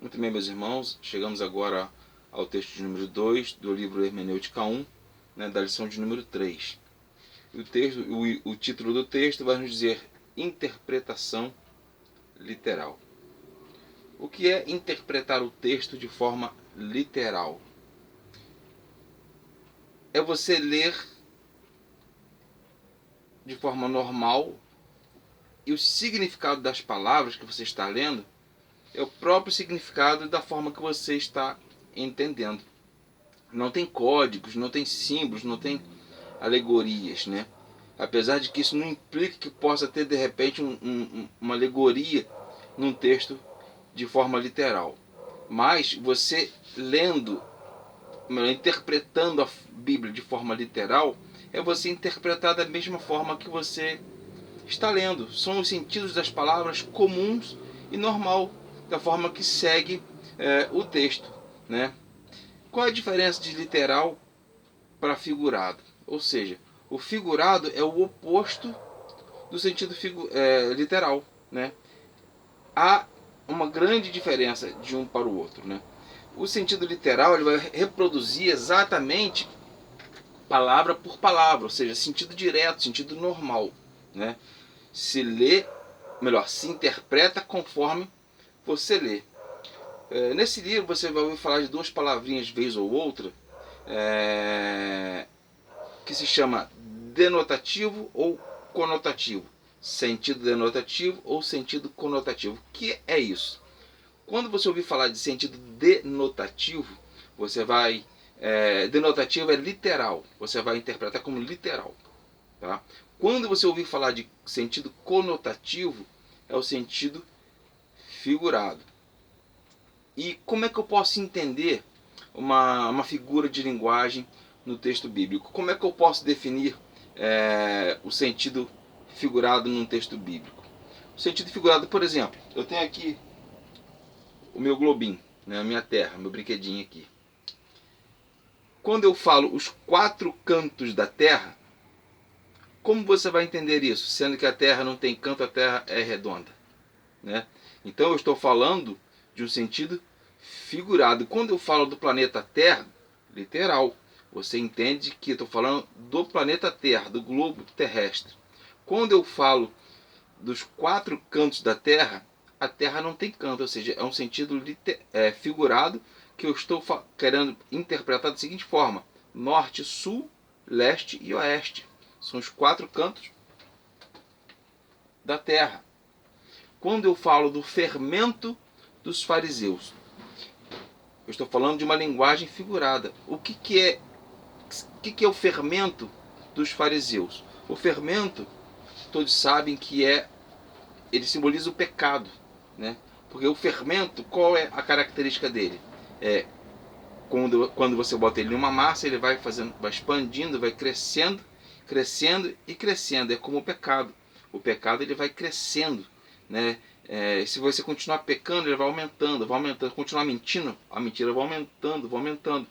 Muito bem, meus irmãos, chegamos agora ao texto de número 2 do livro Hermenêutica 1, da lição de número 3. O título do texto vai nos dizer interpretação literal. O que é interpretar o texto de forma literal? É você ler de forma normal e o significado das palavras que você está lendo é o próprio significado da forma que você está entendendo. Não tem códigos, não tem símbolos, não tem alegorias, né? Apesar de que isso não implica que possa ter de repente uma alegoria num texto de forma literal. Mas você lendo, interpretando a Bíblia de forma literal, é você interpretar da mesma forma que você está lendo. São os sentidos das palavras comuns e normal, da forma que segue o texto, né? Qual é a diferença de literal para figurado? Ou seja, o figurado é o oposto do sentido literal, né? Há uma grande diferença de um para o outro, né? O sentido literal ele vai reproduzir exatamente palavra por palavra, ou seja, sentido direto, sentido normal, né? Se lê, melhor, se interpreta conforme você lê. Nesse livro você vai ouvir falar de duas palavrinhas vez ou outra, que se chama denotativo ou conotativo. Sentido denotativo ou sentido conotativo. O que é isso? Quando você ouvir falar de sentido denotativo, você vai... denotativo é literal. Você vai interpretar como literal. Tá? Quando você ouvir falar de sentido conotativo, é o sentido figurado. E como é que eu posso entender uma figura de linguagem no texto bíblico? Como é que eu posso definir o sentido figurado num texto bíblico? O sentido figurado, por exemplo, eu tenho aqui o meu globinho, né, a minha terra, meu brinquedinho aqui. Quando eu falo os quatro cantos da terra, como você vai entender isso? Sendo que a terra não tem canto, a terra é redonda, né? Então eu estou falando de um sentido figurado. Quando eu falo do planeta Terra, literal, você entende que eu estou falando do planeta Terra, do globo terrestre. Quando eu falo dos quatro cantos da Terra, a Terra não tem canto, ou seja, é um sentido figurado que eu estou querendo interpretar da seguinte forma: norte, sul, leste e oeste. São os quatro cantos da Terra. Quando eu falo do fermento dos fariseus, eu estou falando de uma linguagem figurada. O que é o fermento dos fariseus? O fermento, todos sabem que ele simboliza o pecado, né? Porque o fermento, qual é a característica dele? Quando você bota ele em uma massa, ele vai expandindo, vai crescendo, crescendo e crescendo. É como o pecado. O pecado ele vai crescendo, né? Se você continuar pecando, ele vai aumentando, vai aumentando. Continuar mentindo, a mentira vai aumentando, vai aumentando.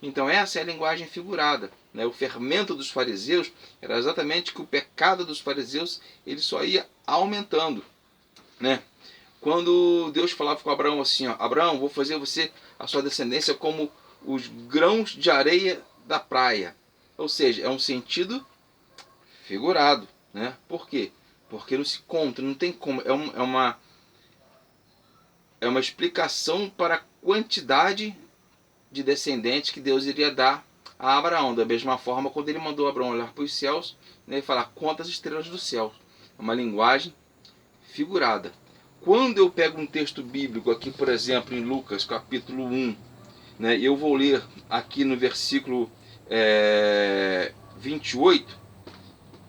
Então essa é a linguagem figurada, né? O fermento dos fariseus era exatamente que o pecado dos fariseus ele só ia aumentando, né? Quando Deus falava com Abraão assim, ó, Abraão, vou fazer você, a sua descendência, como os grãos de areia da praia. Ou seja, é um sentido figurado, né? Por quê? Porque não se conta, não tem como. É uma explicação para a quantidade de descendentes que Deus iria dar a Abraão. Da mesma forma, quando ele mandou Abraão olhar para os céus, né, e falar, conta as estrelas do céu. É uma linguagem figurada. Quando eu pego um texto bíblico aqui, por exemplo, em Lucas, capítulo 1, né, eu vou ler aqui no versículo 28,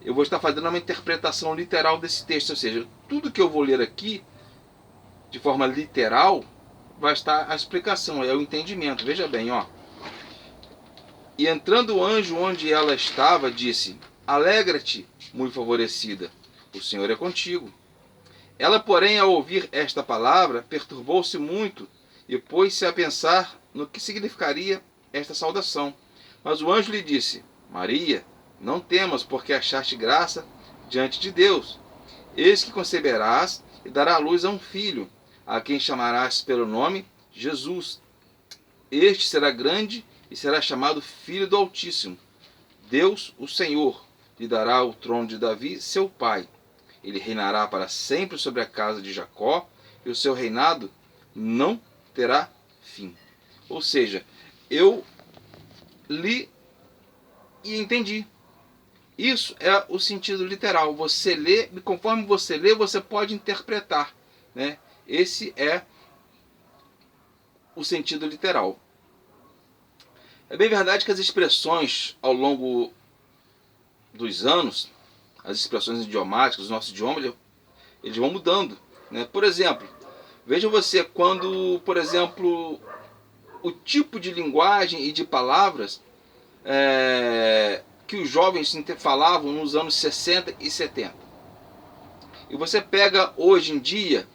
eu vou estar fazendo uma interpretação literal desse texto, ou seja, tudo que eu vou ler aqui, de forma literal, vai estar a explicação, é o entendimento. Veja bem, ó. E entrando o anjo onde ela estava, disse, alegra-te, muito favorecida, o Senhor é contigo. Ela, porém, ao ouvir esta palavra, perturbou-se muito e pôs-se a pensar no que significaria esta saudação. Mas o anjo lhe disse, Maria, não temas, porque achaste graça diante de Deus. Eis que conceberás e dará à luz a um filho, a quem chamarás pelo nome Jesus. Este será grande e será chamado Filho do Altíssimo. Deus, o Senhor, lhe dará o trono de Davi, seu pai. Ele reinará para sempre sobre a casa de Jacó, e o seu reinado não terá fim. Ou seja, eu li e entendi. Isso é o sentido literal. Você lê, e conforme você lê, você pode interpretar, né? Esse é o sentido literal. É bem verdade que as expressões ao longo dos anos, as expressões idiomáticas, o nosso idioma, eles vão mudando, né? Por exemplo, veja você quando, por exemplo, o tipo de linguagem e de palavras que os jovens falavam nos anos 60 e 70. E você pega hoje em dia,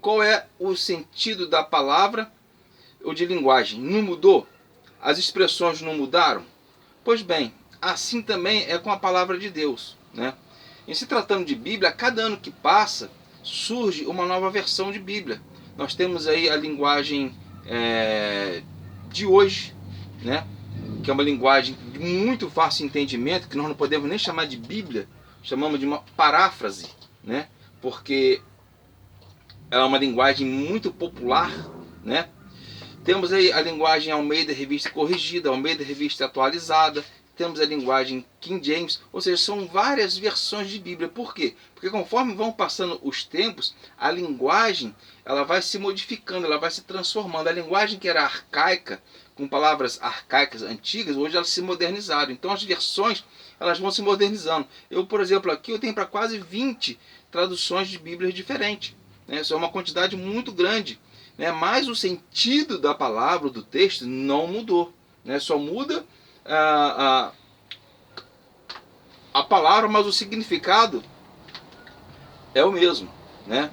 qual é o sentido da palavra ou de linguagem? Não mudou? As expressões não mudaram? Pois bem, assim também é com a palavra de Deus, né? Em se tratando de Bíblia, a cada ano que passa, surge uma nova versão de Bíblia. Nós temos aí a linguagem de hoje, né? Que é uma linguagem de muito fácil entendimento, que nós não podemos nem chamar de Bíblia, chamamos de uma paráfrase, né? Porque é uma linguagem muito popular, né? Temos aí a linguagem Almeida Revista Corrigida, Almeida Revista Atualizada, temos a linguagem King James, ou seja, são várias versões de Bíblia. Por quê? Porque conforme vão passando os tempos, a linguagem ela vai se modificando, ela vai se transformando. A linguagem que era arcaica, com palavras arcaicas antigas, hoje elas se modernizaram. Então as versões elas vão se modernizando. Eu, por exemplo, aqui eu tenho para quase 20 traduções de Bíblias diferentes, né? Isso é uma quantidade muito grande, né? Mas o sentido da palavra, do texto, não mudou, né? Só muda a palavra, mas o significado é o mesmo, né?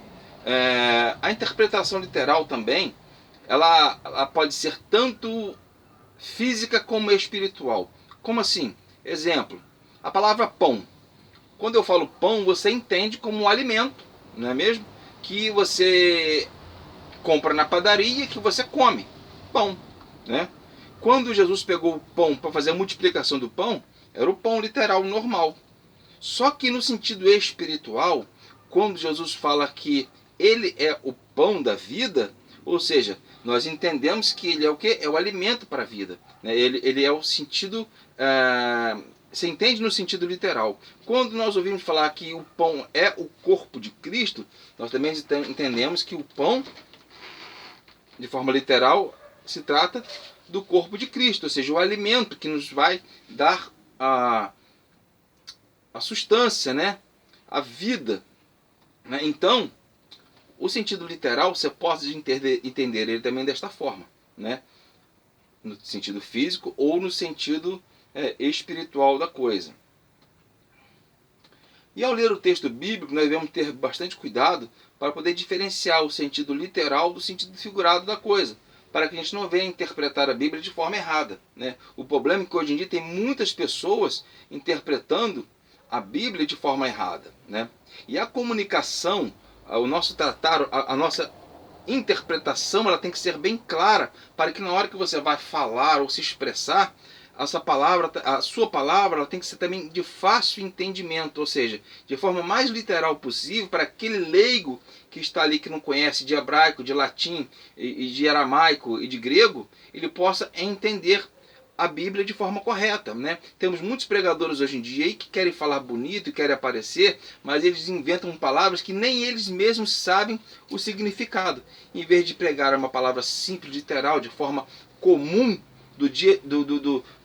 A interpretação literal também, ela pode ser tanto física como espiritual. Como assim? Exemplo, a palavra pão. Quando eu falo pão, você entende como um alimento, não é mesmo? Que você compra na padaria, que você come. Pão, né? Quando Jesus pegou o pão para fazer a multiplicação do pão, era o pão literal normal. Só que no sentido espiritual, quando Jesus fala que ele é o pão da vida, ou seja, nós entendemos que ele é o quê? É o alimento para a vida, né? Ele é o sentido, você entende no sentido literal. Quando nós ouvimos falar que o pão é o corpo de Cristo, nós também entendemos que o pão, de forma literal, se trata do corpo de Cristo, ou seja, o alimento que nos vai dar a sustância, né? A vida, né? Então, o sentido literal você pode entender ele também desta forma, né? No sentido físico ou no sentido espiritual da coisa. E ao ler o texto bíblico, nós devemos ter bastante cuidado para poder diferenciar o sentido literal do sentido figurado da coisa, para que a gente não venha interpretar a Bíblia de forma errada, né? O problema é que hoje em dia tem muitas pessoas interpretando a Bíblia de forma errada, né? E a comunicação, o nosso tratar, a nossa interpretação, ela tem que ser bem clara, para que na hora que você vai falar ou se expressar, essa palavra, a sua palavra, ela tem que ser também de fácil entendimento, ou seja, de forma mais literal possível, para aquele leigo que está ali, que não conhece de hebraico, de latim, e de aramaico e de grego, ele possa entender a Bíblia de forma correta, né? Temos muitos pregadores hoje em dia aí que querem falar bonito e querem aparecer, mas eles inventam palavras que nem eles mesmos sabem o significado. Em vez de pregar uma palavra simples, literal, de forma comum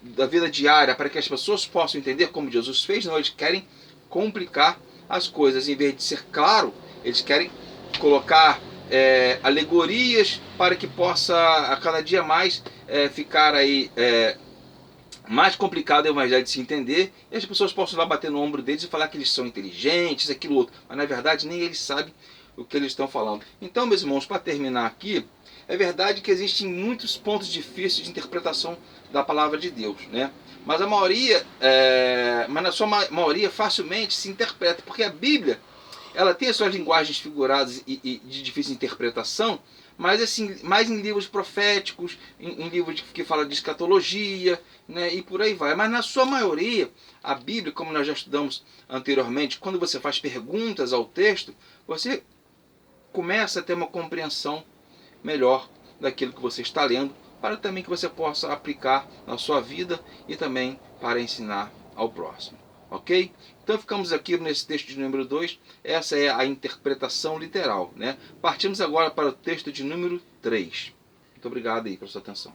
da vida diária, para que as pessoas possam entender como Jesus fez, não, eles querem complicar as coisas. Em vez de ser claro, eles querem colocar alegorias para que possa a cada dia mais ficar aí mais complicado o evangelho de se entender, e as pessoas possam lá bater no ombro deles e falar que eles são inteligentes, aquilo outro, mas na verdade nem eles sabem o que eles estão falando. Então, meus irmãos, para terminar aqui, é verdade que existem muitos pontos difíceis de interpretação da palavra de Deus, né? Mas a maioria, mas na sua maioria facilmente se interpreta, porque a Bíblia ela tem as suas linguagens figuradas e de difícil interpretação, mas assim, mais em livros proféticos, em livros que falam de escatologia, né, e por aí vai. Mas na sua maioria, a Bíblia, como nós já estudamos anteriormente, quando você faz perguntas ao texto, você começa a ter uma compreensão melhor daquilo que você está lendo, para também que você possa aplicar na sua vida e também para ensinar ao próximo. Ok? Então ficamos aqui nesse texto de número 2. Essa é a interpretação literal, né? Partimos agora para o texto de número 3. Muito obrigado aí pela sua atenção.